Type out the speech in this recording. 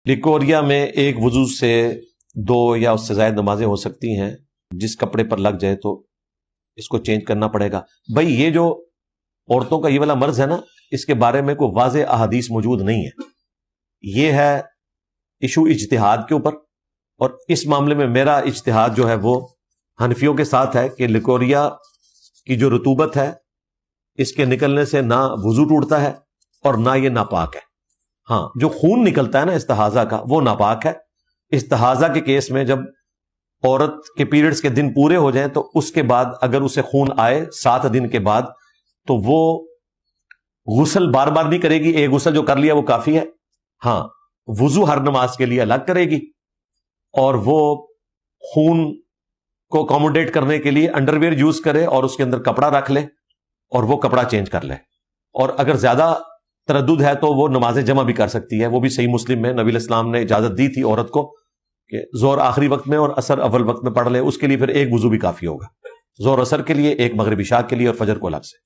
Leucorrhoea میں ایک وضو سے 2 یا اس سے زائد نمازیں ہو سکتی ہیں. جس کپڑے پر لگ جائے تو اس کو چینج کرنا پڑے گا. بھائی یہ جو عورتوں کا یہ والا مرض ہے نا، اس کے بارے میں کوئی واضح احادیث موجود نہیں ہے. یہ ہے ایشو اجتہاد کے اوپر، اور اس معاملے میں میرا اجتہاد جو ہے وہ حنفیوں کے ساتھ ہے کہ لیکوریا کی جو رطوبت ہے اس کے نکلنے سے نہ وضو ٹوٹتا ہے اور نہ یہ ناپاک ہے. ہاں، جو خون نکلتا ہے نا استحاضہ کا، وہ ناپاک ہے. استحاضہ کے کیس میں جب عورت کے پیریڈز کے دن پورے ہو جائیں تو اس کے بعد اگر اسے خون آئے 7 دن کے بعد تو وہ غسل بار بار نہیں کرے گی. ایک غسل جو کر لیا وہ کافی ہے. ہاں، وضو ہر نماز کے لیے الگ کرے گی، اور وہ خون کو اکوموڈیٹ کرنے کے لیے انڈر ویئر یوز کرے اور اس کے اندر کپڑا رکھ لے اور وہ کپڑا چینج کر لے. اور اگر زیادہ تردد ہے تو وہ نماز جمع بھی کر سکتی ہے. وہ بھی صحیح مسلم میں نبی علیہ السلام نے اجازت دی تھی عورت کو کہ ظہر آخری وقت میں اور عصر اول وقت میں پڑھ لے. اس کے لیے پھر ایک وضو بھی کافی ہوگا، ظہر عصر کے لیے، ایک مغرب عشاء کے لیے اور فجر کو الگ سے.